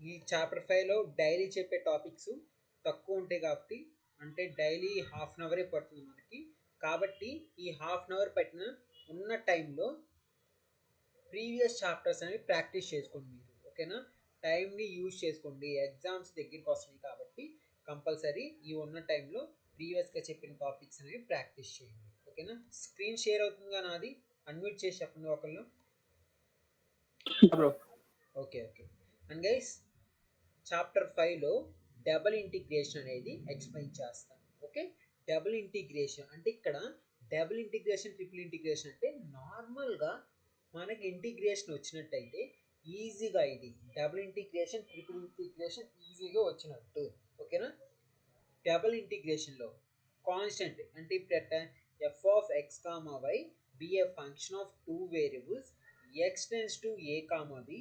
ఈ chapter 5లో daily చెప్పే topics తక్కువ ఉంటాయి కాబట్టి, అంటే డైలీ హాఫ్ అన్ అవరే పడుతుంది మనకి. కాబట్టి ఈ హాఫ్ అన్ అవర్ పట్టిన ఉన్న టైంలో ప్రీవియస్ చాప్టర్స్ అనేవి ప్రాక్టీస్ చేసుకోండి మీరు, ఓకేనా. టైంని యూజ్ చేసుకోండి, ఎగ్జామ్స్ దగ్గరికి వస్తున్నాయి కాబట్టి కంపల్సరీ ఈ ఉన్న టైంలో ప్రీవియస్గా చెప్పిన టాపిక్స్ అనేవి ప్రాక్టీస్ చేయండి, ఓకేనా. స్క్రీన్ షేర్ అవుతుందిగా నాది, అన్మ్యూట్ చేసి చెప్పండి ఒకళ్ళు. Bro okay okay. And guys, chapter 5లో డబుల్ ఇంటిగ్రేషన్ అనేది ఎక్స్ప్లెయిన్ చేస్తాను, ఓకే. డబుల్ ఇంటిగ్రేషన్ అంటే ఇక్కడ డబుల్ ఇంటిగ్రేషన్, ట్రిపుల్ ఇంటిగ్రేషన్ అంటే నార్మల్గా మనకి ఇంటిగ్రేషన్ వచ్చినట్టయితే ఈజీగా ఇది డబుల్ ఇంటిగ్రేషన్, ట్రిపుల్ ఇంటిగ్రేషన్ ఈజీగా వచ్చినట్టు, ఓకేనా. డబుల్ ఇంటిగ్రేషన్లో కాన్స్టెంట్ అంటే ఇప్పుడు F of X comma Y be a function of two variables X tends to A comma B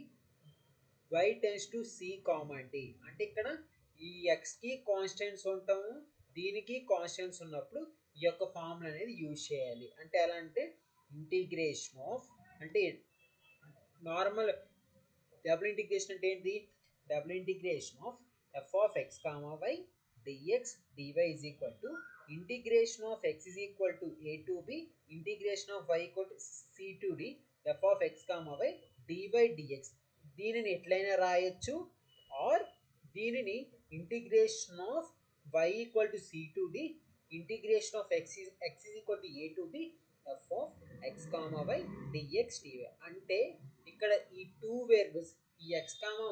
y tends to C comma D. అంటే ఇక్కడ ఈ ఎక్స్కి కాన్స్టెంట్స్ ఉంటాము, దీనికి కాన్స్టెంట్స్ ఉన్నప్పుడు ఈ యొక్క ఫార్ములా అనేది యూజ్ చేయాలి. అంటే ఎలా అంటే ఇంటిగ్రేషన్ ఆఫ్, అంటే నార్మల్ డబుల్ ఇంటిగ్రేషన్ అంటే ఏంటి, double integration of F of X comma Y DX DY is equal to integration of X is equal to A to B integration of Y equal to C to D F of X comma Y DY DX. దీనిని ఎట్లయినా రాయొచ్చు, or దీనిని integration of y equal to C to D integration of x is equal to A to B F of X comma Y DX DY. అంటే ఇక్కడ ఈ two variables, ఈ X comma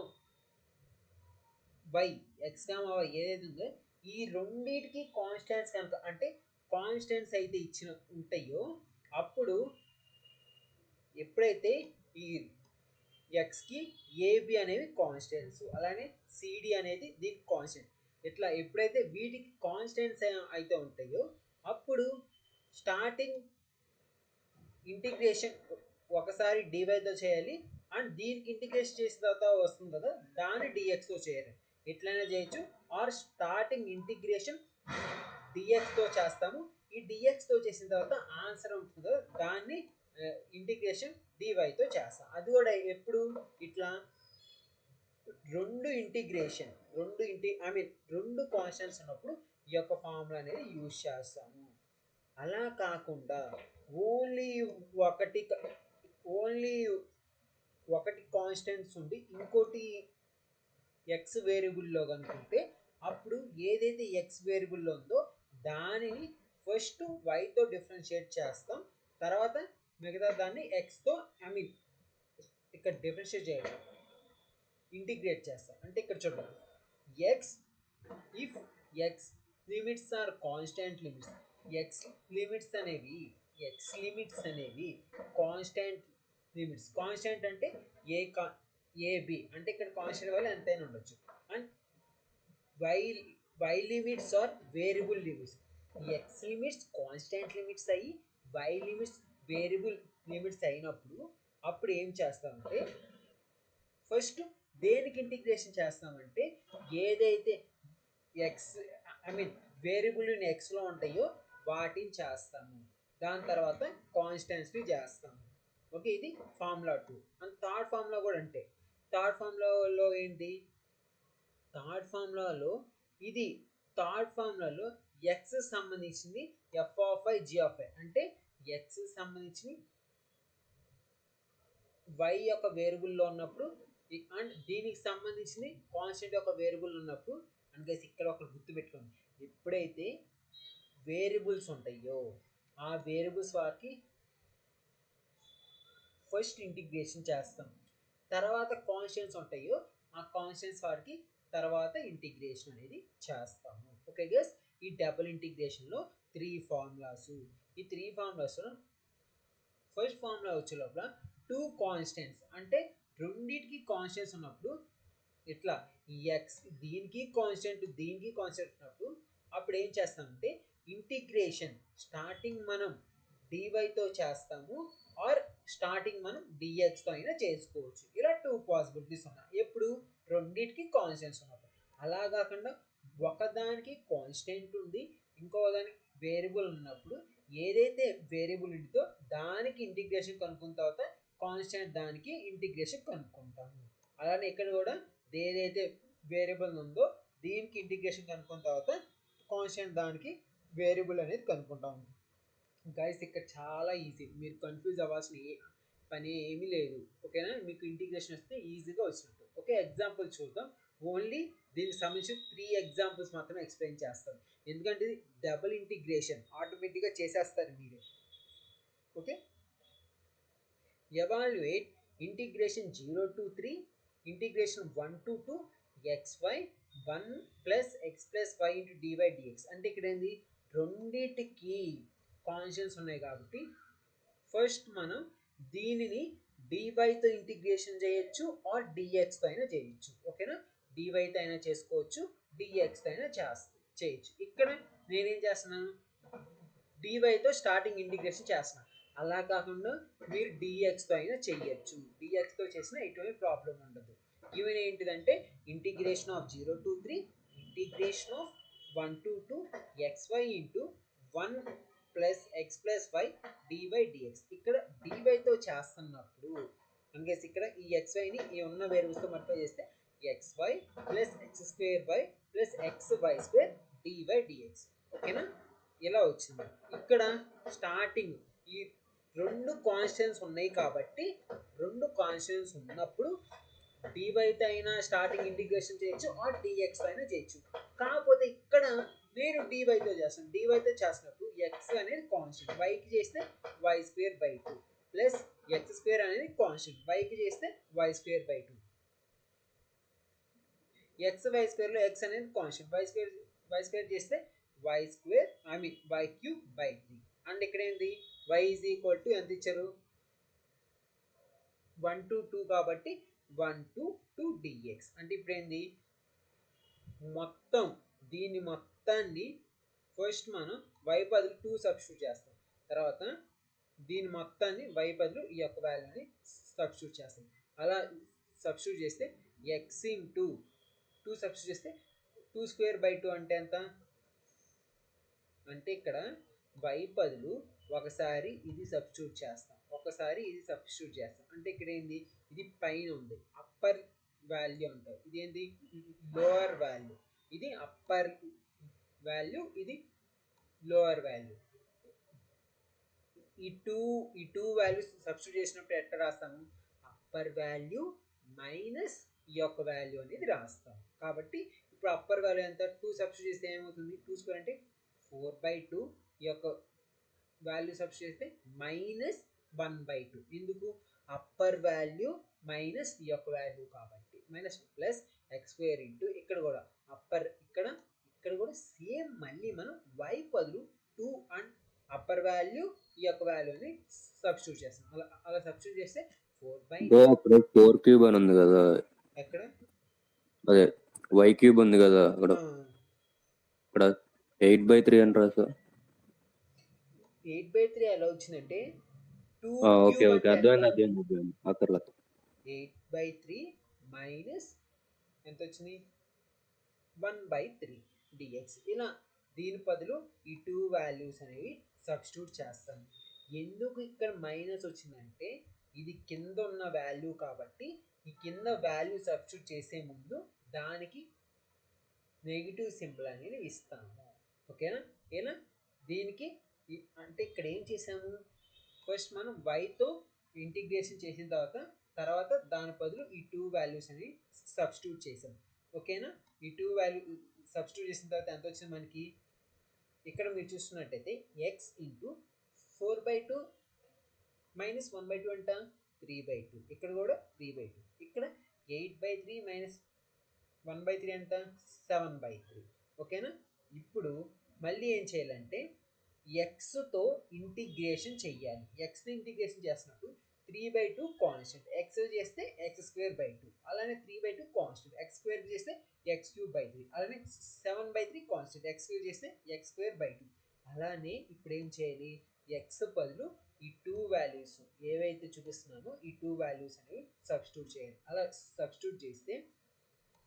Y, X comma Y ఏదైతే ఉందో ఈ రెండింటికి constants కనుక, అంటే కాన్స్టెంట్స్ అయితే ఇచ్చిన ఉంటాయో అప్పుడు ఎప్పుడైతే ఈ ఎక్స్కి ఏబి అనేవి కాన్స్టెంట్స్, అలానే సిడి అనేది దీనికి కాన్స్టెంట్, ఇట్లా ఎప్పుడైతే వీటికి కాన్స్టెంట్స్ అయితే ఉంటాయో అప్పుడు స్టార్టింగ్ ఇంటిగ్రేషన్ ఒకసారి డివైతో చేయాలి, అండ్ దీనికి ఇంటిగ్రేషన్ చేసిన తర్వాత వస్తుంది కదా దాన్ని డిఎక్స్తో చేయాలి. ఎట్లయినా చేయొచ్చు, ఆర్ స్టార్టింగ్ ఇంటిగ్రేషన్ డిఎక్స్తో చేస్తాము, ఈ డిఎక్స్తో చేసిన తర్వాత ఆన్సర్ ఉంటుంది కదా దాన్ని ఇంటిగ్రేషన్ డివైతో చేస్తాం. అది కూడా ఎప్పుడు ఇట్లా రెండు ఇంటిగ్రేషన్, రెండు కాన్స్టెంట్స్ ఉన్నప్పుడు ఈ యొక్క ఫార్ములా అనేది యూజ్ చేస్తాము. అలా కాకుండా ఓన్లీ ఒకటి ఓన్లీ ఒకటి కాన్స్టెంట్స్ ఉండి ఇంకోటి ఎక్స్ వేరియబుల్లో కనుకుంటే అప్పుడు ఏదైతే ఎక్స్ వేరియబుల్లో ఉందో దానిని ఫస్ట్ వైతో డిఫరెన్షియేట్ చేస్తాం, తర్వాత మిగతా దాన్ని ఎక్స్తో ఇక్కడ డిఫరెన్షియేట్ చేయడం ఇంటిగ్రేట్ చేస్తాం. అంటే ఇక్కడ చూడండి, X if X limits are constant limits, X limits అనేవి కాన్స్టెంట్ లిమిట్స్. కాన్స్టెంట్ అంటే ఏబి అంటే ఇక్కడ కాన్స్టెంట్ వాల్యూ ఎంతైనా ఉండొచ్చు, and Y limits are variable limits. X limits constant limits అయ్యి వై లిమిట్స్ వేరియబుల్ లిమిట్స్ అయినప్పుడు అప్పుడు ఏం చేస్తామంటే ఫస్ట్ దేనికి ఇంటిగ్రేషన్ చేస్తామంటే ఏదైతే ఎక్స్ వేరియబుల్ ఎక్స్లో ఉంటాయో వాటిని చేస్తాము, దాని తర్వాత కాన్స్టెంట్స్ని చేస్తాము, ఓకే. ఇది ఫార్ములా 2. అండ్ థర్డ్ ఫార్ములా కూడా అంటే థర్డ్ ఫార్ములాలో ఏంటి, థర్డ్ ఫార్ములాలో ఎక్స్ సంబంధించింది F of I G of I, అంటే ఎక్స్ సంబంధించి వై యొక్క వేరియబుల్లో ఉన్నప్పుడు అండ్ దీనికి సంబంధించింది కాన్స్టెంట్ యొక్క వేరియబుల్ ఉన్నప్పుడు. అండ్ గైస్ ఇక్కడ ఒక గుర్తు పెట్టుకోండి, ఎప్పుడైతే వేరియబుల్స్ ఉంటాయో ఆ వేరియబుల్స్ వారికి ఫస్ట్ ఇంటిగ్రేషన్ చేస్తాం, తర్వాత కాన్స్టెంట్స్ ఉంటాయో ఆ కాన్స్టెంట్స్ వారికి తర్వాత ఇంటిగ్రేషన్ అనేది చేస్తాము, ఓకే గైస్. ఈ డబుల్ ఇంటిగ్రేషన్లో 3 ఫార్ములాస్, ఈ 3 ఫార్ములాస్లో ఫస్ట్ ఫార్ములా వచ్చే లోపల 2 కాన్స్టెంట్స్, అంటే రెండింటికి కాన్స్టెంట్స్ ఉన్నప్పుడు ఇట్లా ఎక్స్ దీనికి కాన్స్టెంట్ ఉన్నప్పుడు అప్పుడు ఏం చేస్తామంటే ఇంటిగ్రేషన్ స్టార్టింగ్ మనం డివైతో చేస్తాము, ఆర్ స్టార్టింగ్ మనం డిఎక్స్తో అయినా చేసుకోవచ్చు. ఇలా 2 పాసిబిలిటీస్ ఉన్నాయి ఎప్పుడు రెండింటికి కాన్స్టెంట్స్ ఉన్నప్పుడు. అలా కాకుండా ఒకదానికి కాన్స్టెంట్ ఉంది ఇంకో దానికి వేరియబుల్ ఉన్నప్పుడు ఏదైతే వేరియబుల్ ఉంటుందో దానికి ఇంటిగ్రేషన్ కనుక్కున్న తర్వాత కాన్స్టెంట్ దానికి ఇంటిగ్రేషన్ కనుక్కుంటాము. అలానే ఇక్కడ కూడా ఏదైతే వేరియబుల్ ఉందో దీనికి ఇంటిగ్రేషన్ కనుక్కున్న తర్వాత కాన్స్టెంట్ దానికి వేరియబుల్ అనేది కనుక్కుంటాం. గైస్ ఇక్కడ చాలా ఈజీ, మీరు కన్ఫ్యూజ్ అవ్వాల్సిన పని ఏమీ లేదు. ఓకేనా, మీకు ఇంటిగ్రేషన్ వస్తే ఈజీగా వచ్చినట్టు. ఓకే, ఎగ్జాంపుల్ చూద్దాం. ఓన్లీ దీనికి సంబంధించి 3 ఎగ్జాంపుల్స్ మాత్రమే ఎక్స్ప్లెయిన్ చేస్తాను, ఎందుకంటే ఇది డబుల్ ఇంటిగ్రేషన్ ఆటోమేటిక్గా చేసేస్తారు మీరే. Okay, evaluate integration 0 to 3, integration 1 to 2 xy 1 plus X plus Y into DY DX. అంటే ఇక్కడ ఏంది, రెండింటికి కాన్స్టెంట్స్ ఉన్నాయి కాబట్టి ఫస్ట్ మనం దీనిని డివైతో ఇంటిగ్రేషన్ చేయొచ్చు ఆర్ డిఎక్స్తో అయినా చేయొచ్చు. ఓకేనా, డివైతో అయినా చేసుకోవచ్చు, డిఎక్స్తో అయినా చేయొచ్చు. ఇక్కడ నేనేం చేస్తున్నాను, డివైతో స్టార్టింగ్ ఇంటిగ్రేషన్ చేస్తున్నాను. అలా కాకుండా మీరు డిఎక్స్తో అయినా చేయొచ్చు, డిఎక్స్తో చేసినా ఎటువంటి ప్రాబ్లం ఉండదు. ఇవన్నీ ఏంటిదంటే integration of 0 to 3, integration of 1 to 2 xy into 1 plus X plus Y DY DX. ఇక్కడ డివైతో చేస్తున్నప్పుడు అందుకేసి ఇక్కడ ఈ ఎక్స్వైని ఈ ఉన్న వేరియబుల్స్తో మల్టిప్లై చేస్తే xy plus X square Y plus X Y square DY DX. ఓకేనా, ఇలా వచ్చింది. ఇక్కడ స్టార్టింగ్ ఈ రెండు కాన్స్టెంట్స్ ఉన్నాయి కాబట్టి రెండు కాన్స్టెంట్స్ ఉన్నప్పుడు డివైతో అయినా స్టార్టింగ్ ఇంటిగ్రేషన్ చేయొచ్చు ఆర్ డిఎక్స్ అయినా చేయొచ్చు. కాకపోతే ఇక్కడ నేను డివైతో చేస్తాను, డివైతో చేసినప్పుడు ఎక్స్ అనేది కాన్స్టెంట్, వైకి చేస్తే y square by 2 plus X square అనేది కాన్స్టెంట్, వైకి చేస్తే y square by 2. X y స్క్వేర్లో ఎక్స్ అనేది కాన్స్టెంట్, వై స్క్వేర్ చేస్తే y square y cube by 3. And ఇక్కడ ఏంది, వై ఈజ్ ఈక్వల్ టు ఎంత ఇచ్చారు, 1 to 2 కాబట్టి 1 to 2 dx. అంటే ఇప్పుడు ఏంది, మొత్తం దీని మొత్తాన్ని ఫస్ట్ మనం y బదులు 2 సబ్స్టిట్యూట్ చేస్తాం, తర్వాత దీని మొత్తాన్ని y బదులు ఈ యొక్క వాల్యూని సబ్స్టిట్యూట్ చేస్తాం. అలా సబ్స్టిట్యూట్ చేస్తే x ఇంటూ 2 సబ్స్టిట్యూట్ చేస్తే 2 స్క్వేర్ బై 2 అంటే ఎంత, అంటే ఇక్కడ y బదులు ఒకసారి ఇది సబ్స్టిట్యూట్ చేస్తాం, ఒకసారి ఇది సబ్స్టిట్యూట్ చేస్తాం. అంటే ఇక్కడ ఏంది, ఇది పైన ఉంది అప్పర్ వాల్యూ అంటారు, ఇది ఏంది లోవర్ వాల్యూ, ఇది అప్పర్ వాల్యూ, ఇది లోవర్ వాల్యూ. ఈ టూ వాల్యూస్ సబ్స్టిట్యూట్ చేసినప్పుడు ఎట్లా రాస్తాము, అప్పర్ వాల్యూ మైనస్ ఈ యొక్క వాల్యూ అనేది రాస్తాం. కాబట్టి ఇప్పుడు అప్పర్ వాల్యూ ఎంత, 2 సబ్స్టిట్యూట్ చేస్తే ఏమవుతుంది, 2 స్క్వేర్ అంటే 4/2, ఈ యొక్క వాల్యూ సబ్స్టిట్యూట్ చేస్తే -1/2. ఎందుకు, అప్పర్ వాల్యూ మైనస్ ఈ యొక్క వాల్యూ కాబట్టి minus plus X square into ఇక్కడ కూడా అప్పర్, ఇక్కడ కూడా సేమ్ మళ్ళీ మనం y బదులు 2 అండ్ అప్పర్ వాల్యూ ఈ యొక్క వాల్యూని సబ్స్టిట్యూట్ చేస్తాం. అలా సబ్స్టిట్యూట్ చేస్తే 4 క్యూబ్ అని ఉంది కదా, ఎక్కడ అదే y క్యూబ్ ఉంది కదా అక్కడ, ఇక్కడ 8/3 అని రాసా. 8/3 ఎలా వచ్చిందంటే 2 ఓకే ఓకే, అర్థమైంది అక్కడ 8/3 మైనస్ ఎంత వచ్చింది 1/3 dx. ఇలా దీని బదులు ఈ 2 వాల్యూస్ అనేవి సబ్స్టిట్యూట్ చేస్తాను. ఎందుకు ఇక్కడ మైనస్ వచ్చిందంటే ఇది కింద ఉన్న వాల్యూ కాబట్టి ఈ కింద వాల్యూ సబ్స్టిట్యూట్ చేసే ముందు దానికి నెగిటివ్ సింబల్ అనేది ఇస్తాము. ఓకేనా, ఇలా దీనికి అంటే ఇక్కడ ఏం చేసాము, ఫస్ట్ మనం వైతో ఇంటిగ్రేషన్ చేసిన తర్వాత దాని బదులు ఈ 2 వాల్యూస్ అనేవి సబ్స్టిట్యూట్ చేసాం. ఓకేనా, ఈ 2 వాల్యూ సబ్స్టిట్యూట్ చేసిన తర్వాత ఎంత వచ్చింది మనకి, ఇక్కడ మీరు చూస్తున్నట్టయితే ఎక్స్ ఇంటూ 4/2 మైనస్ 1/2 అంట 3/2, ఇక్కడ కూడా 3/2, ఇక్కడ 8/3 మైనస్ 1/3 అంట 7/3. ఓకేనా, ఇప్పుడు మళ్ళీ ఏం చేయాలంటే ఎక్స్తో ఇంటిగ్రేషన్ చెయ్యాలి. ఎక్స్ని ఇంటిగ్రేషన్ చేసినప్పుడు 3/2 కాన్స్టెంట్, ఎక్స్ చేస్తే ఎక్స్ స్క్వేర్ బై 2, అలానే 3/2 కాన్స్టెంట్, ఎక్స్ స్క్వేర్ చేస్తే ఎక్స్ క్యూబ్ బై 3, అలానే 7/3 కాన్స్టెంట్, ఎక్స్ క్యూబ్ చేస్తే ఎక్స్ స్క్వేర్ బై 2. అలానే ఇప్పుడు ఏం చేయాలి, ఎక్స్ బదులు ఈ 2 వాల్యూస్ ఏవైతే చూపిస్తున్నానో ఈ 2 వాల్యూస్ అనేవి సబ్స్టిట్యూట్ చేయాలి. అలా సబ్స్టిట్యూట్ చేస్తే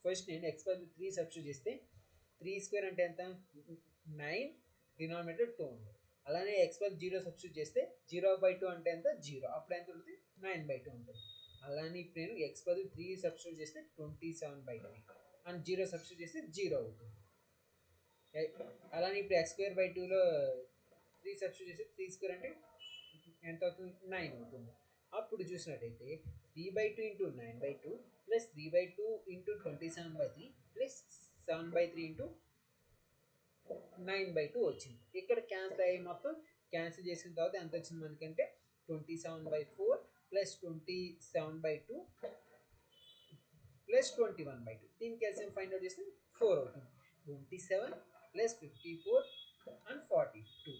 ఫస్ట్ నేను ఎక్స్ బదులు 3 సబ్స్టిట్యూట్ చేస్తే 3 స్క్వేర్ అంటే ఎంత 9, డినామినేటర్ 2 ఉంది. అలానే ఎక్స్ బదులు 0 సబ్స్టిట్యూట్ చేస్తే 0/2 అంటే ఎంత 0, అప్పుడు ఎంత ఉంటుంది 9/2 ఉంటుంది. అలానే ఇప్పుడు నేను ఎక్స్ బదులు 3 సబ్స్టిట్యూట్ చేస్తే 27/3 అండ్ 0 సబ్స్టిట్యూట్ చేస్తే 0 అవుతుంది. అలానే ఇప్పుడు x²/2లో 3 సబ్స్టిట్యూట్ చేస్తే 3² అంటే ఎంత అవుతుంది? 9 అవుతుంది. అప్పుడు చూసినట్టయితే 3/2 into 9/2 plus 3/2 into 27/3 plus 7/3 into 9/2 వచ్చింది. ఇక్కడ క్యాన్సిల్ అయ్యి మొత్తం క్యాన్సిల్ చేసిన తర్వాత ఎంత వచ్చింది మనకంటే 27/4 ప్లస్ 27/2 ప్లస్ 21/2. దీనికి ఎల్సిఎం ఫైండ్ అవుట్ చేస్తే 4 అవుతుంది. 27 ప్లస్ 54 అండ్ 42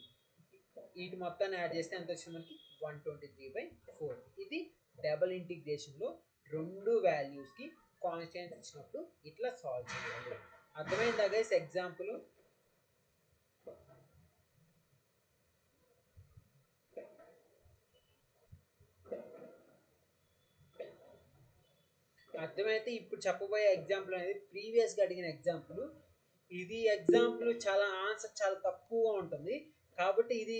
వీటి మొత్తాన్ని యాడ్ చేస్తే ఎంత వచ్చింది మనకి? 123/4. ఇది డబుల్ ఇంటిగ్రేషన్లో రెండు వాల్యూస్కి కాన్స్టెంట్స్ ఇచ్చినప్పుడు ఇట్లా సాల్వ్ చేయాలి. అర్థమైందా గైస్ ఎగ్జాంపుల్? అర్థమైతే ఇప్పుడు చెప్పబోయే ఎగ్జాంపుల్ అనేది ప్రీవియస్గా అడిగిన ఎగ్జాంపుల్. ఇది ఎగ్జాంపుల్ చాలా ఆన్సర్ చాలా తక్కువగా ఉంటుంది కాబట్టి ఇది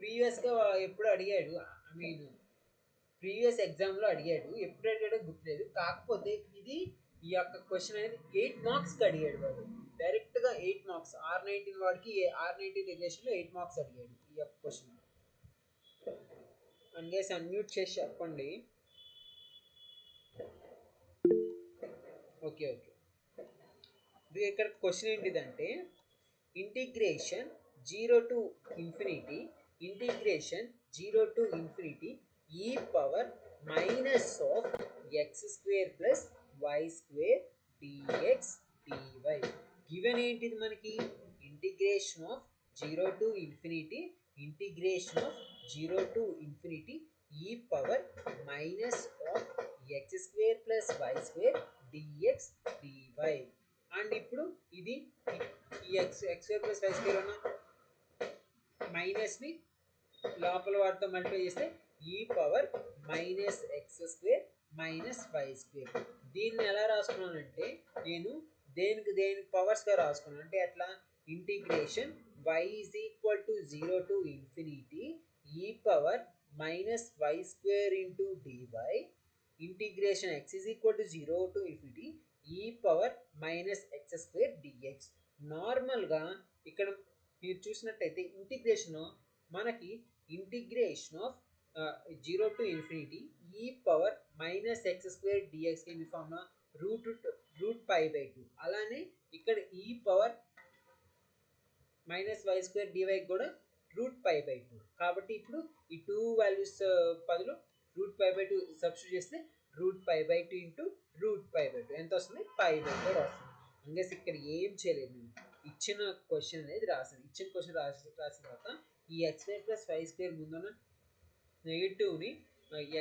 ప్రీవియస్గా ఎప్పుడు అడిగాడు, ఐ మీన్ ప్రీవియస్ ఎగ్జామ్లో అడిగాడు, ఎప్పుడు అడిగాడో గుర్తులేదు. కాకపోతే ఇది ఈ యొక్క క్వశ్చన్ అనేది 8 మార్క్స్కి అడిగాడు వాడు. డైరెక్ట్గా 8 మార్క్స్. R19 వాడికి R19 రిలేషన్లో 8 మార్క్స్ అడిగాడు ఈ యొక్క క్వశ్చన్. అండ్ గైస్ అన్మ్యూట్ చేసి చెప్పండి. Okay okay. ఇక్కడ క్వశ్చన్ ఏంటిదంటే integration 0 to infinity integration 0 to infinity e power minus of x² plus y² dx dy. Given ఏంటిది మనకి? Integration of 0 to infinity integration of 0 to infinity e power minus of x² plus y² dx dy. And ఇప్పుడు ఇది ఈ x² plus y² ఉన్న మైనస్ని లోపల వాటితో multiply చేస్తే ఈ power minus x² minus y². దీన్ని ఎలా రాసుకున్నానంటే నేను దేనికి పవర్స్గా రాసుకున్నాను అంటే అట్లా integration y is equal to 0 to infinity e power minus y² into dy integration x is equal to 0 to infinity e power minus x² dx. నార్మల్గా ఇక్కడ మీరు చూసినట్టయితే ఇంటిగ్రేషన్ మనకి integration of 0 to infinity e power minus x² dx కి form root π/2. అలానే ఇక్కడ e power minus y² dy కూడా root π/2. కాబట్టి ఇప్పుడు ఈ 2 వాల్యూస్ బదులు రూట్ π/2 సబ్స్టిట్యూట్ చేస్తే రూట్ π/2 ఇంటూ రూట్ π/2 ఎంత వస్తుంది? π/4 వస్తుంది. అంగేసి ఇక్కడ ఏం చేయలేదు, నేను ఇచ్చిన క్వశ్చన్ అనేది రాసాను. ఇచ్చిన క్వశ్చన్ రాసిన తర్వాత ఈ x² ప్లస్ y² ముందున్న నెగిటివ్ని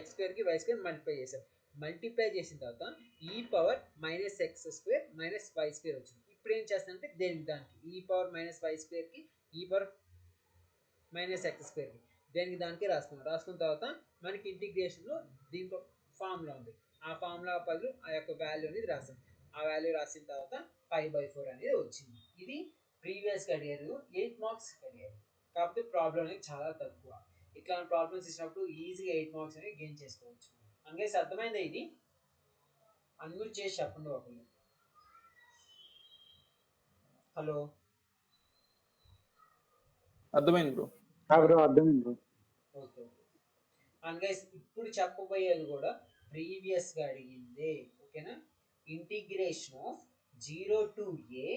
x²కి y² మల్టిప్లై చేశాను. మల్టిప్లై చేసిన తర్వాత ఈ power minus x² minus y² వచ్చింది. ఇప్పుడు ఏం చేస్తానంటే దానికి ఈ పవర్ మైనస్ y²కి ఈ పవర్ మైనస్ x²కి దానికి రాసుకున్న తర్వాత మనకి ఇంటిగ్రేషన్లో దీంట్లో ఫార్ములా ఉంది. ఆ ఫార్ములా బదులు ఆ యొక్క వాల్యూ అనేది రాసాం. ఆ వాల్యూ రాసిన తర్వాత π/4 అనేది వచ్చింది. ఇది ప్రీవియస్గా అడిగారు, 8 మార్క్స్ అడిగారు. కాకపోతే ప్రాబ్లం అనేది చాలా తక్కువ. ఇట్లాంటి ప్రాబ్లమ్స్ ఇచ్చినప్పుడు ఈజీగా 8 మార్క్స్ అనేది గెయిన్ చేసుకోవచ్చు. అందుకే అర్థమైందా? ఇది అన్మ్యూట్ చేసి చెప్పండి ఒకళ్ళు. హలో, అర్థమైంది బ్రో. అర్థమైంది బ్రో. ఓకే. అండ్ గైస్ ఇప్పుడు చెప్పబోయేది కూడా ప్రీవియస్గా అడిగిందే. ఓకేనా? Integration of 0 to a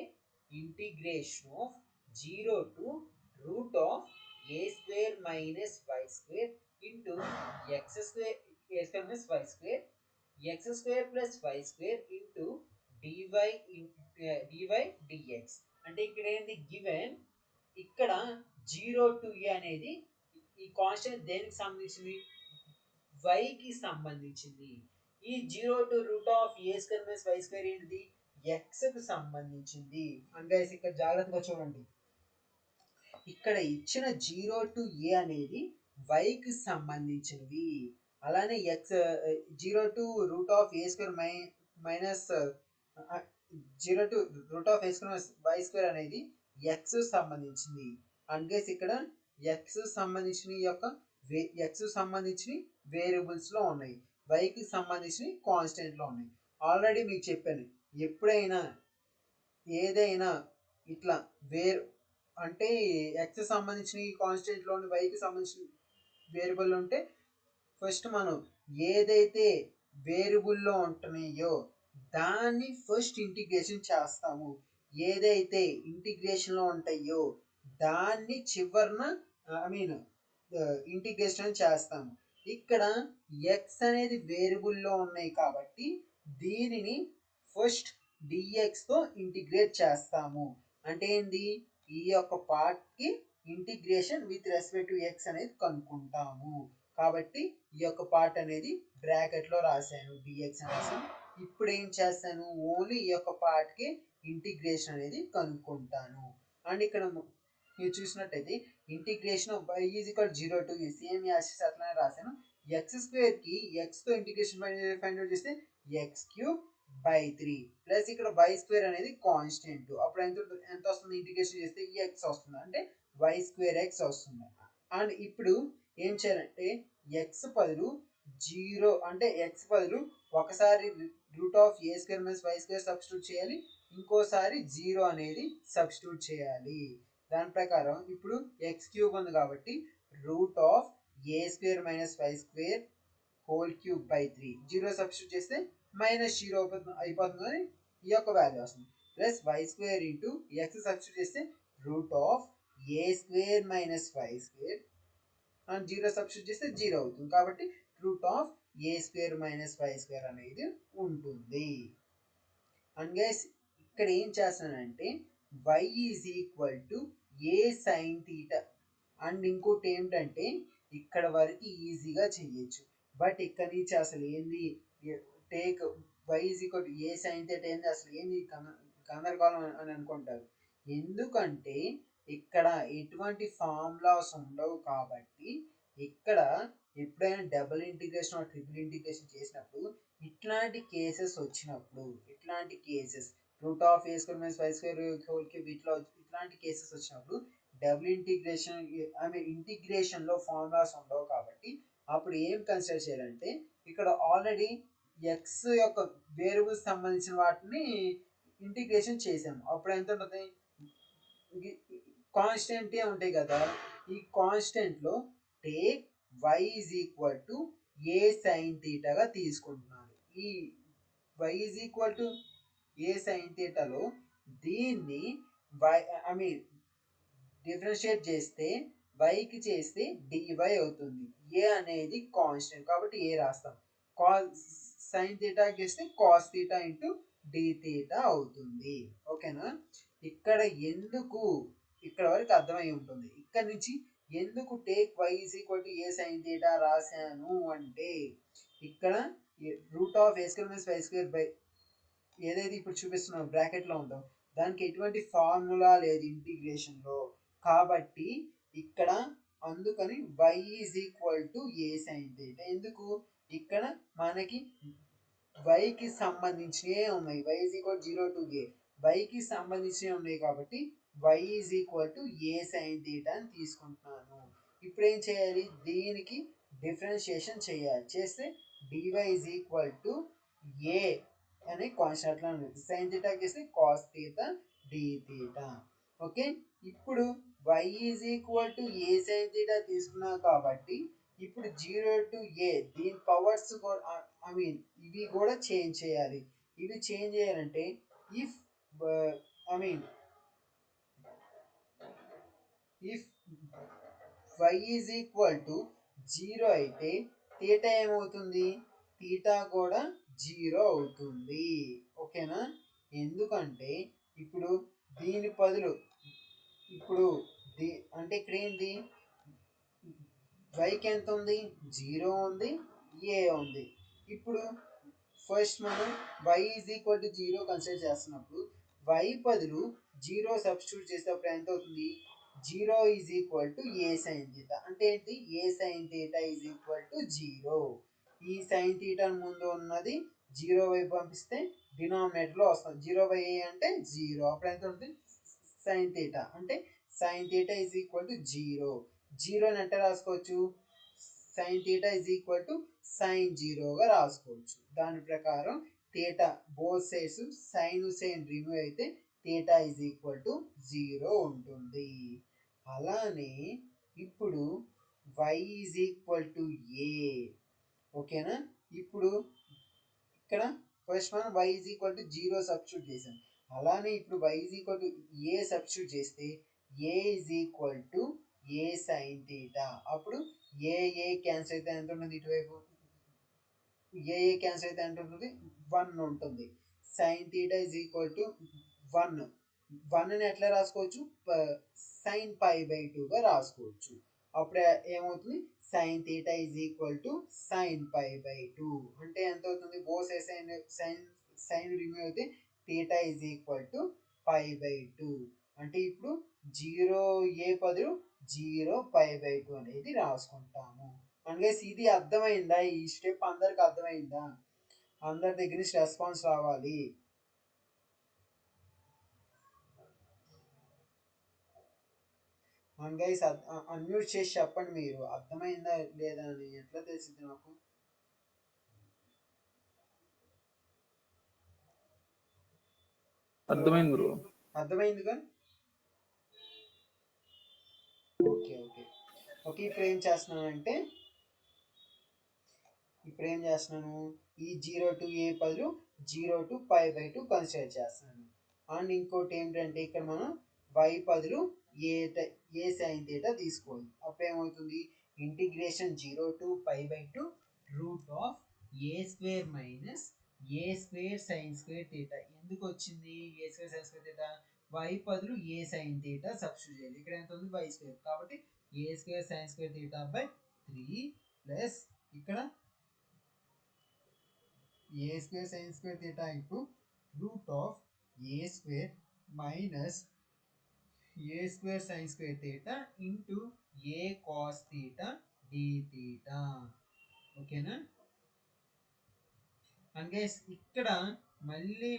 integration of 0 to root of a² minus y² into x² a² minus y² x² plus y² into dy dx. అంటే ఇక్కడ ఏంటి గివెన్, ఇక్కడ 0 టు a అనేది ఈ కాన్స్టెంట్ దేనికి సంబంధించింది? వైకి సంబంధించింది. ఈ 0 to root of a² minus y² ఏంటిది? ఎక్స్కి సంబంధించింది. అంటే ఇక్కడ జాగ్రత్తగా చూడండి, ఇక్కడ ఇచ్చిన 0 టు a అనేది వైకి సంబంధించినది. అలానే x 0 to root of a² minus 0 to root of a² minus y² అనేది x సంబంధించింది. అంటే ఇక్కడ x సంబంధించిన యొక్క ఎక్స్ సంబంధించి వేరియబుల్స్లో ఉన్నాయి, వైకి సంబంధించి కాన్స్టెంట్లో ఉన్నాయి. ఆల్రెడీ మీకు చెప్పాను, ఎప్పుడైనా ఏదైనా ఇట్లా అంటే ఎక్స్ సంబంధించిన కాన్స్టెంట్లోని వైకి సంబంధించిన వేరియబుల్ ఉంటే ఫస్ట్ మనం ఏదైతే వేరియబుల్లో ఉంటున్నాయో దాన్ని ఫస్ట్ ఇంటిగ్రేషన్ చేస్తాము, ఏదైతే ఇంటిగ్రేషన్లో ఉంటాయో దాన్ని చివరిన ఇంటిగ్రేషన్ చేస్తాము. ఇక్కడ ఎక్స్ అనేది వేరియబుల్లో ఉన్నాయి కాబట్టి దీనిని ఫస్ట్ డిఎక్స్తో ఇంటిగ్రేట్ చేస్తాము. అంటే ఏంది, ఈ యొక్క పార్ట్కి integration with respect to X అనేది కనుక్కుంటాము. కాబట్టి ఈ యొక్క పార్ట్ అనేది బ్రాకెట్లో రాశాను, డిఎక్స్ అని రాశాను. ఇప్పుడు ఏం చేస్తాను, ఓన్లీ ఈ యొక్క పార్ట్కి ఇంటిగ్రేషన్ అనేది కనుక్కుంటాను. అండ్ ఇక్కడ మీరు చూసినట్టయితే integration of y is equal 0 to same axis అట్లానే రాశాను. ఎక్స్ స్క్వేర్కి ఎక్స్తో ఇంటిగ్రేషన్ ఫైండ్ అవుట్ చేస్తే x³/3 ప్లస్ ఇక్కడ y² అనేది కాన్స్టెంట్. అప్పుడు ఎంత వస్తుంది, ఇంటిగ్రేషన్ చేస్తే ఎక్స్ వస్తుంది, అంటే y²x వస్తుంది. అండ్ ఇప్పుడు ఏం చేయాలంటే ఎక్స్ బదులు 0 అంటే ఎక్స్ బదులు ఒకసారి √a² - y² సబ్స్టిట్యూట్ చేయాలి, ఇంకోసారి 0 అనేది సబ్స్టిట్యూట్ చేయాలి. దాని ప్రకారం ఇప్పుడు x³ ఉంది కాబట్టి √a² - y² (3) 0 సబ్స్టిట్యూట్ చేస్తే -0 అయిపోతుంది అని ఈ యొక్క వాల్యూ వస్తుంది. Plus y² into X substitute చేస్తే √a² - y² అండ్ 0 సబ్స్టిట్యూట్ చేస్తే 0 అవుతుంది. కాబట్టి √a² - y² అనేది ఉంటుంది. అండ్ గైస్ ఇక్కడ ఏం చేస్తానంటే y is equal to a sin θ. And ఇంకోటి ఏమిటంటే ఇక్కడ వరకు ఈజీగా చెయ్యొచ్చు, బట్ ఇక్కడ నుంచి అసలు ఏంది take y is equal to a sin θ ఏంది, అసలు ఏంది గందరగోళం అని అనుకుంటారు. ఎందుకంటే ఇక్కడ ఎటువంటి ఫార్ములాస్ ఉండవు కాబట్టి ఇక్కడ ఎప్పుడైనా డబుల్ ఇంటిగ్రేషన్ ట్రిపుల్ ఇంటిగ్రేషన్ చేసినప్పుడు ఇట్లాంటి కేసెస్ వచ్చినప్పుడు, ఇట్లాంటి కేసెస్ √a² - y² వీటిలో ఇట్లాంటి కేసెస్ వచ్చినప్పుడు డబుల్ ఇంటిగ్రేషన్ ఇంటిగ్రేషన్లో ఫార్ములాస్ ఉండవు కాబట్టి అప్పుడు ఏం కన్సిడర్ చేయాలంటే ఇక్కడ ఆల్రెడీ ఎక్స్ యొక్క వేరియబుల్స్ సంబంధించిన వాటిని ఇంటిగ్రేషన్ చేసాము. అప్పుడు ఎంత ఉంటుంది, కాన్స్టెంటే ఉంటాయి కదా, ఈ కాన్స్టెంట్లో take y is equal to a sin θ గా తీసుకుంటున్నాను. ఈ y is equal to a sin θ లో దీన్ని డిఫరెన్షియేట్ చేస్తే వైకి చేస్తే dy అవుతుంది. a అనేది కాన్స్టెంట్ కాబట్టి a రాస్తాం, sin θ చేస్తే cos θ ఇంటూ dθ అవుతుంది. ఓకేనా, ఇక్కడ ఎందుకు ఇక్కడ వరకు అర్థమై ఉంటుంది. ఇక్కడ నుంచి ఎందుకు take y is equal to a sin θ రాశాను అంటే ఇక్కడ √a² - y² ఏదైతే ఇప్పుడు చూపిస్తున్నాం బ్రాకెట్లో ఉందో దానికి ఎటువంటి ఫార్ములా లేదు ఇంటిగ్రేషన్లో కాబట్టి ఇక్కడ అందుకని y is equal to a sin θ. ఎందుకు, ఇక్కడ మనకి వైకి సంబంధించినవి ఉన్నాయి, y is equal 0 to a, వైకి సంబంధించినవి ఉన్నాయి కాబట్టి y is equal to a sin θ అని తీసుకుంటున్నాను. ఇప్పుడు ఏం చేయాలి, దీనికి డిఫరెన్షియేషన్ చేయాలి, చేస్తే dy is equal to a అనే కాన్స్టెంట్ అట్లా ఉంది, sin θ చేస్తే cos θ dθ. ఓకే, ఇప్పుడు y is equal to a sin θ తీసుకున్నాం కాబట్టి ఇప్పుడు 0 టు a దీని పవర్స్ ఇవి కూడా చేంజ్ చేయాలి. ఇవి చేంజ్ చేయాలంటే if y is equal to 0 అయితే θ ఏమవుతుంది, θ కూడా 0 అవుతుంది. ఓకేనా, ఎందుకంటే ఇప్పుడు దీని బదులు ఇప్పుడు అంటే ఇక్కడ ఏంటి, వైకి ఎంత ఉంది, 0 ఉంది, a ఉంది. ఇప్పుడు ఫస్ట్ మనం y is equal to 0 consider చేస్తున్నప్పుడు y బదులు 0 సబ్స్టిట్యూట్ చేసేటప్పుడు ఎంత అవుతుంది, 0 is equal to a sin θ. అంటే ఏంటి, a sin θ is equal to 0. ఈ sin θ ముందు ఉన్నది 0 వైపు పంపిస్తే డినామినేటర్లో వస్తుంది, 0/a అంటే 0, అప్పుడు ఎంత ఉంటుంది sin θ. అంటే sin θ ఈజ్ ఈక్వల్ టు 0. 0 ఎంత రాసుకోవచ్చు, sine theta is equal to sine జీరోగా రాసుకోవచ్చు. దాని ప్రకారం theta both sides sine remove అయితే థీటా ఈజ్ ఈక్వల్ టు 0 ఉంటుంది. అలానే ఇప్పుడు y is equal to a. ఓకేనా? ఇప్పుడు ఇక్కడ ఫస్ట్ మనం y is equal to 0 substitute చేసాం. అలానే ఇప్పుడు y is equal to a substitute చేస్తే a is equal to a sine theta. అప్పుడు ఏ క్యాన్సిల్ అయితే ఎంత ఉంటుంది? ఇటువైపు ఏ క్యాన్సిల్ అయితే ఎంత ఉంటుంది? 1 ఉంటుంది. Sign theta is equal to 1. 1ని ఎట్లా రాసుకోవచ్చు? సైన్ పై బై 2గా రాసుకోవచ్చు. అప్పుడు ఏమవుతుంది? Sine theta is equal to sine pi by 2 అంటే ఎంత అవుతుంది? బోత్ సైన్ రిమూవ్ అయితే theta is equal to pi by 2 అంటే ఇప్పుడు 0 ఏ బదులు 0 పై బై 2 అనేది రాసుకుంటాము. అండ్ గైస్ ఇది అర్థమైందా? ఈ స్టెప్ అందరికి అర్థమైందా? అందరి దగ్గర నుంచి రెస్పాన్స్ రావాలి. అండ్ గైస్ అన్మ్యూట్ చేసి చెప్పండి మీరు అర్థమైందా లేదా అని. ఎట్లా తెలిసింది నాకు? అర్థమైంది బ్రో. అర్థమైంది కానీ ఓకే ఓకే ఓకే. ఇప్పుడు ఏం చేస్తున్నానంటే ఈ 0 టు ఏ బదులు 0 టు పై బై 2 కన్సిడర్ చేస్తున్నాను. అండ్ ఇంకోటి ఏంటంటే ఇక్కడ మనం y బదులు ఏ సైన్ థీటా తీసుకోవాలి. అప్పుడు ఏమవుతుంది? Integration 0 to pi by 2 root of a square minus a square sine square theta. ఎందుకు వచ్చింది a square sine square theta? y బదులు ఏ సైన్ థీటా సబ్స్టిట్యూట్ చేయాలి. ఇక్కడ ఎంత ఉంది? y square. కాబట్టి a square sine square theta by 3 plus ఇక్కడ a square sine square theta into root of a square minus a square sine square theta into a cos theta d theta. ఓకేనా? And guys ఇక్కడ మళ్ళీ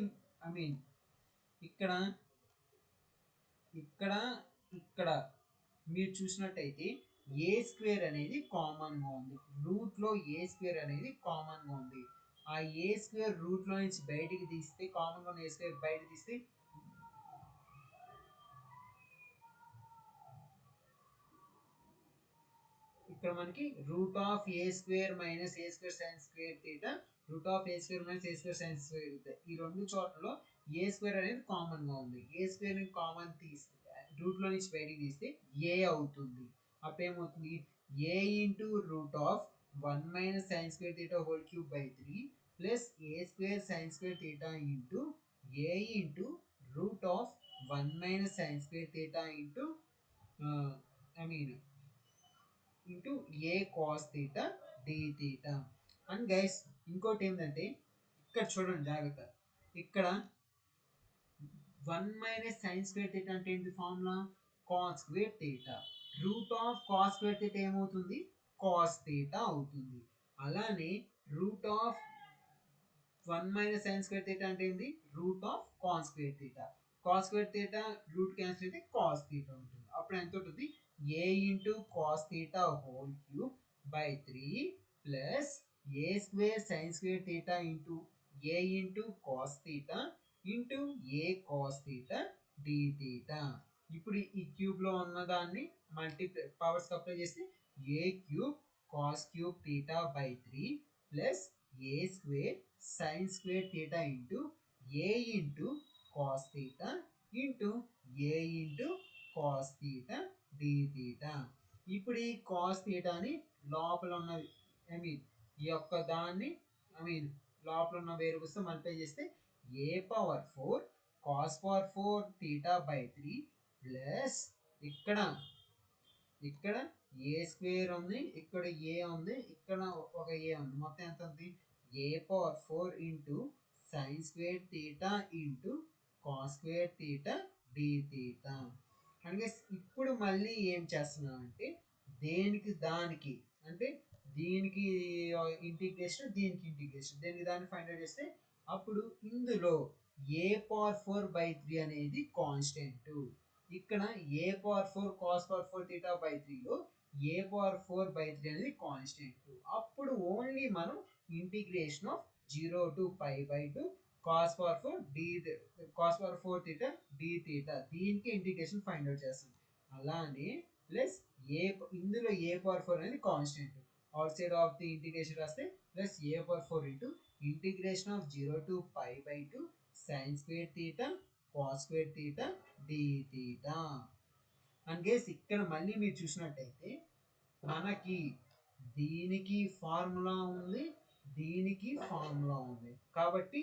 ఇక్కడ మీరు చూసినట్టయితే ఏ square అనేది కామన్గా ఉంది. రూట్లో ఏ స్క్వేర్ అనేది కామన్గా ఉంది. ఆ ఏ స్క్వేర్ రూట్లో నుంచి బయటికి తీస్తే కామన్గా ఉన్న ఏ స్క్వేర్ బయట తీస్తే ఇక్కడ మనకి route of a square minus a square sine square theta root of a square minus a square sine square theta ఈ రెండు చోట్లలో ఏ స్క్వేర్ అనేది కామన్గా ఉంది. ఏ స్క్వేర్ ని కామన్ తీస్తే రూట్లో నుంచి బయటికి తీస్తే ఏ అవుతుంది. అప్పుడు ఏమవుతుంది? A into root of 1 minus sine square theta whole cube by 3 plus a square sine square theta into a into root of 1 minus sine square theta into into a cos theta d theta. And guys ఇంకోటి ఏంటంటే ఇక్కడ చూడండి జాగ్రత్త. ఇక్కడ 1 minus sine square theta అంటే ఏంటి? Formula cos square theta. Root of cos square theta ఏమవుతుంది? Cos theta అవుతుంది. అలానే root of 1 minus sine square theta అంటే ఏంటి? Root of cos square theta. Cos square theta root cancel అయితే cos theta ఉంటుంది. అప్పుడు ఎంత ఉంటుంది? A into cos theta whole cube by 3 plus a square sine square theta into a into cos theta into a cos theta d theta. ఇప్పుడు ఈ క్యూబ్లో ఉన్నదాన్ని powers apply చేస్తే a cube cos cube theta by 3 plus a square sine square theta into a into cos theta into a into cos theta d theta. ఇప్పుడు ఈ cos థీటాని లోపల ఉన్న ఈ యొక్క దాన్ని లోపల ఉన్న వేరియబుల్స్ తో మల్టిప్లై చేస్తే a power 4 cos power 4 theta by 3 plus ఇక్కడ ఏ స్క్వేర్ ఉంది, ఇక్కడ ఏ ఉంది, ఇక్కడ ఒక ఏ ఉంది. మొత్తం ఎంత ఉంది? A power 4 into sine square theta into cos square theta d theta. అంటే ఇప్పుడు మళ్ళీ ఏం చేస్తున్నాం అంటే దానికి అంటే దీనికి ఇంటిగ్రేషన్ దీనికి ఇంటిగ్రేషన్ దేనికి దాన్ని ఫైండ్ అవుట్ చేస్తే అప్పుడు ఇందులో ఏ పవర్ 4/3 అనేది కాన్స్టెంట్. ఇక్కడ a power 4 cos power 4 theta by 3లో ఏ పవర్ 4/3 అనేది కాన్స్టెంట్. అప్పుడు ఓన్లీ మనం integration of 0 to π/2 cos power 4 d cos power 4 theta d theta దీనికి ఇంటిగ్రేషన్ ఫైండ్ అవుట్ చేస్తాం. అలానే ప్లస్ ఏ ఇందులో ఏ పవర్ 4 అనేది constant, outside of the integration రాస్తే plus a power 4 into integration of 0 to π/2 sin square theta cos square theta d theta. And guys ఇక్కడ మళ్ళీ మీరు చూసినట్టయితే మనకి దీనికి ఫార్ములా ఉంది, దీనికి ఫార్ములా ఉంది, కాబట్టి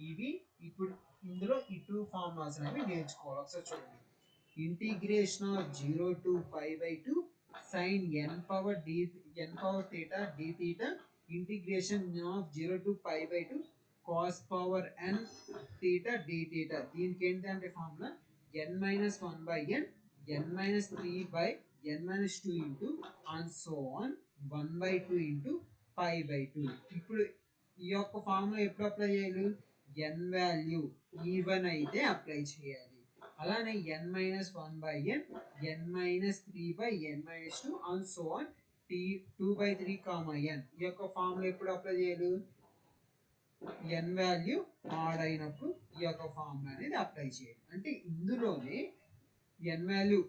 ఇవి ఇప్పుడు ఇందులో ఈ టూ ఫార్ములాస్ అనేవి నేర్చుకోవాలి. ఒకసారి చూడండి, integration of 0 to π/2 sin n power theta d theta integration of 0 to π/2 cos power n theta d theta. దీనికి ఏంటంటే formula n-1/n n-3/n-2 into and so on 1/2 into π/2. ఇప్పుడు ఈ యొక్క ఫార్ములా ఎప్పుడు అప్లై చేయాలి? n వాల్యూ ఈవెన్ అయితే apply చేయాలి. అలానే n-1/n n-3/n-2 and so on 2/3, ఈ యొక్క ఫార్ములా ఎప్పుడు అప్లై చేయాలి? n వాల్యూ ఆడ్ అయినప్పుడు ఈ యొక్క ఫార్ములా అనేది అప్లై చేయాలి. అంటే ఇందులోనే n వాల్యూ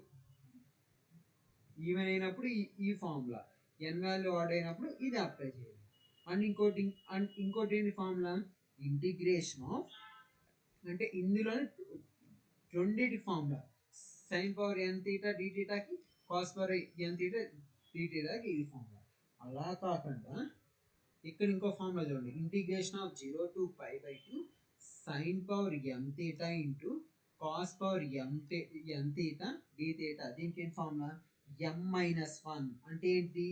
ఈవెన్ అయినప్పుడు ఈ ఫార్ములా, n వాల్యూ ఆడ్ అయినప్పుడు ఇది అప్లై చేయాలి. అండ్ ఇంకోటి ఏంటి ఫార్ములా? ఇంటిగ్రేషన్ ఆఫ్, అంటే ఇందులోనే రెండింటి formula sine power n theta d థీటాకి cos power n theta d థీటాకి ఇది ఫార్ములా. అలా కాకుండా ఇక్కడ ఇంకో ఫార్ములా చూడండి, integration of 0 to π/2 sine power m theta into cos power n theta d theta. దీనికి ఏం ఫార్ములా? m-1 అంటే ఏంటి?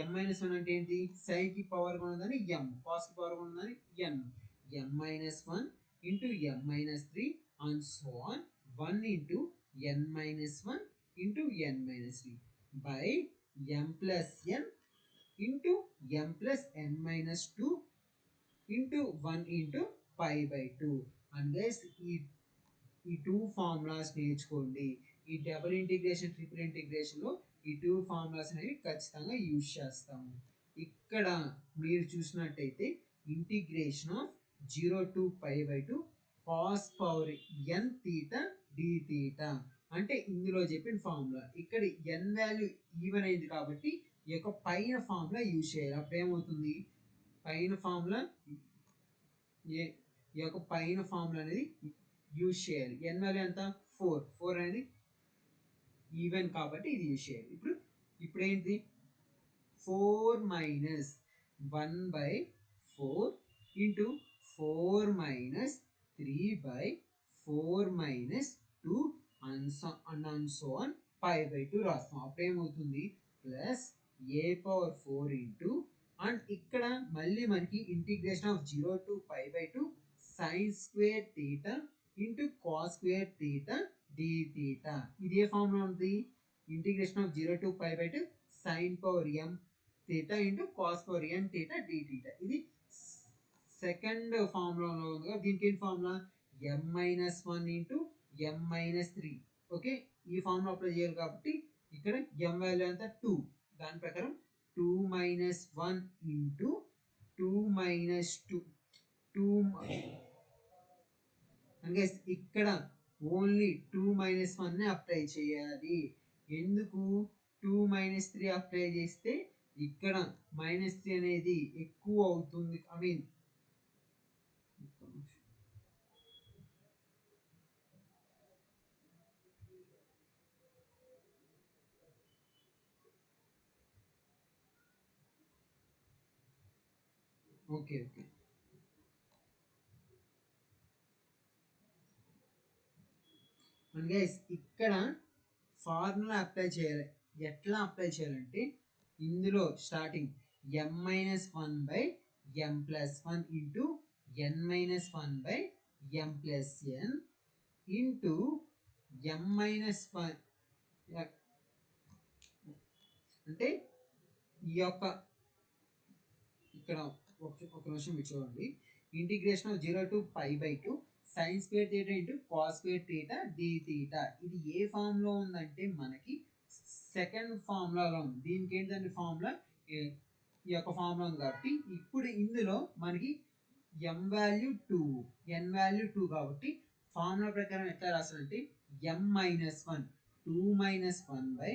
m-1 అంటే ఏంటి? సైన్ కి పవర్ ఉన్నదని m, కాస్ కి పవర్ ఉన్నదని n. m-1 into m-3 and so on 1 into n-1 into n-3 by m plus n into m plus n-2 into 1 into π/2. And guys ఈ టూ ఫార్ములాస్ నేర్చుకోండి. ఈ డబుల్ ఇంటిగ్రేషన్ ట్రిపుల్ ఇంటిగ్రేషన్లో ఈ two formulas అనేవి ఖచ్చితంగా use చేస్తాము. ఇక్కడ మీరు చూసినట్టయితే ఇంటిగ్రేషన్ ఆఫ్ 0 to π/2 కాస్ power n theta d theta అంటే ఇందులో చెప్పిన ఫార్ములా. ఇక్కడ n వాల్యూ ఈవెన్ అయింది కాబట్టి ఈ యొక్క పైన ఫార్ములా యూజ్ చేయాలి. అప్పుడు ఏమవుతుంది? పైన ఫార్ములా ఈ యొక్క పైన ఫార్ములా అనేది యూజ్ చేయాలి. n వాల్యూ ఎంత? 4 అనేది ఈవెన్ కాబట్టి ఇది యూజ్ చేయాలి. ఇప్పుడు ఏంటి? 4 minus 1/4 into 4 minus 3/4 minus 2 and so on π/2 రాస్తాం. అప్పుడు ఏమవుతుంది? Plus a power 4 into and ఇక్కడ మళ్ళీ మనకి integration of 0 to π/2 sine square theta into cos square theta d theta. ఇది ఏ ఫార్ములా ఉంది? Integration of 0 to π/2 sine power m theta into cos power n theta d theta. ఇది second ఫార్ములాలో ఉంది. దీనికి ఏం formula? m-1 into m-3. Okay, ఈ formula apply చేయాలి కాబట్టి ఇక్కడ m వాల్యూ ఎంత? 2. దాని ప్రకారం 2-1 ఇంటూ 2 అంటే ఇక్కడ ఓన్లీ 2-1 అప్లై చేయాలి. ఎందుకు 2-3 అప్లై చేస్తే ఇక్కడ -3 అనేది ఎక్కువ అవుతుంది. I mean okay and guys ఇక్కడ ఫార్ములా అప్లై చేయాలి. ఎట్లా అప్లై చేయాలంటే ఇందులో starting m-1/m+1 into n-1/m+n into m-1 అంటే ఈ యొక్క ఇక్కడ ఒక నిమిషం మీరు చూడండి, integration of 0 to π/2 sine square theta into cos square theta d theta. ఇది ఏ ఫామ్ లో ఉందంటే మనకి సెకండ్ ఫార్ములాలో ఉంది. దీనికి ఏంటంటే ఫార్ములా ఈ యొక్క ఫార్ములా ఉంది కాబట్టి ఇప్పుడు ఇందులో మనకి m వాల్యూ 2 n వాల్యూ 2 కాబట్టి ఫార్ములా ప్రకారం ఎట్లా రాస్తారంటే m minus 1 2 minus 1 by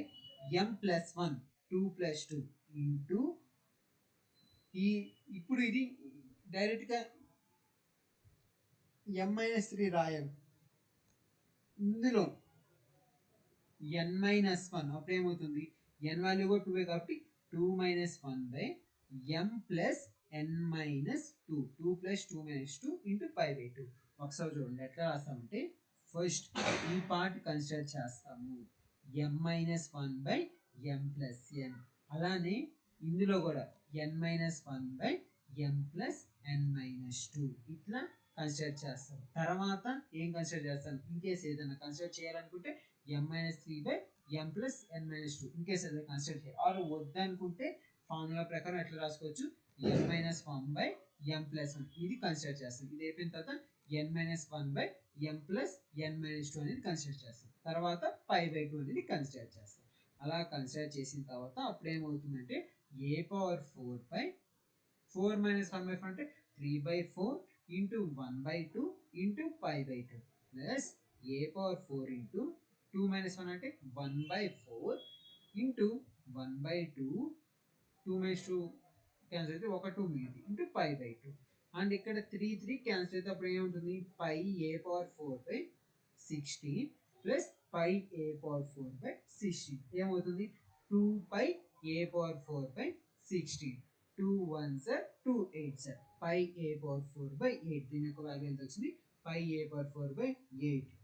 m plus 1 2 plus 2 into ఈ ఇప్పుడు ఇది డైరెక్ట్గా m మైనస్ 3 రాయం ఇందులో n మైనస్ 1 అప్పుడు ఏమవుతుంది n వాల్యూ కూడా 2 కాబట్టి 2 minus 1 by m plus n minus 2 2 plus 2 minus 2 into pi by 2 ఒకసారి చూడండి ఎట్లా రాస్తామంటే ఫస్ట్ ఈ పార్ట్ కన్సిడర్ చేస్తాము m minus 1 by m plus n అలానే ఇందులో కూడా n minus 1 by m plus n minus 2 ఇట్లా కన్సిడర్ చేస్తాం. తర్వాత ఏం కన్సిడర్ చేస్తాం ఇన్కేస్ ఏదైనా కన్సిడర్ చేయాలనుకుంటే m minus 3 by m plus n minus 2 in case ఏదైనా కన్సిడర్ చేయాలి ఆర్ వద్దనుకుంటే ఫార్ములా ప్రకారం ఎట్లా రాసుకోవచ్చు m minus 1 by m plus 1 ఇది కన్సిడర్ చేస్తాం. ఇది అయిపోయిన తర్వాత n minus 1 by m plus n minus 2 అనేది కన్సిడర్ చేస్తాం. తర్వాత పై బై 2 అనేది కన్సిడర్ చేస్తాం. అలా కన్సిడర్ చేసిన తర్వాత అప్పుడు ఏమవుతుందంటే a power 4 by 4 minus 1 by 4 అంటే 3 by 4 into 1 by 2 into pi by 2 plus a power 4 into 2 minus 1 అంటే 1 by 4 into 1 by 2 2 minus 2 cancel అయితే ఒక 2 మిగిలింది ఇంటూ పై బై 2 అండ్ ఇక్కడ 3 క్యాన్సిల్ అయితే అప్పుడు ఏముంటుంది pi a power 4 by 16 plus pi a power 4 by 16 ఏమవుతుంది 2 పై a పవర్ 4 బై 16 2 1 సార్ 2 8 సార్ పై a పవర్ 4 బై 8 దీని యొక్క వాల్యూ ఎంత వచ్చింది pi a power 4 by 8.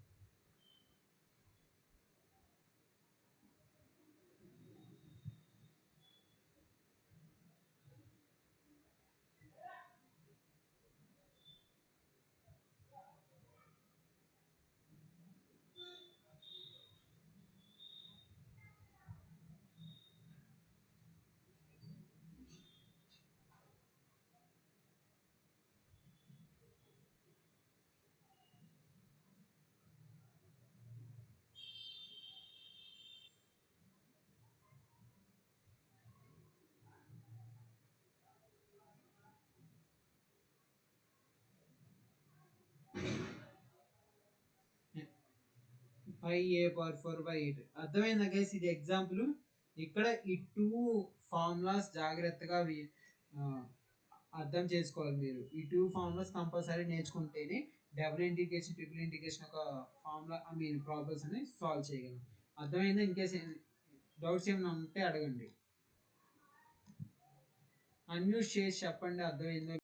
Pi a power 4 by 8 అర్థమైందా గైస్ ఇది ఎగ్జాంపుల్. ఇక్కడ ఈ 2 ఫార్ములాస్ జాగ్రత్తగా అర్థం చేసుకోవాలి మీరు. ఈ 2 ఫార్ములాస్ కంపల్సరీ నేర్చుకుంటేనే డబుల్ ఇంటిగ్రేషన్ ట్రిపుల్ ఇంటిగ్రేషన్ ఒక ఫార్ములా ప్రాబ్లమ్స్ అనేవి సాల్వ్ చేయగలం. అర్థమైందా ఇన్కేస్ డౌట్స్ ఏమైనా ఉంటే అడగండి. అన్మ్యూట్ చేసి చెప్పండి అర్థమైందో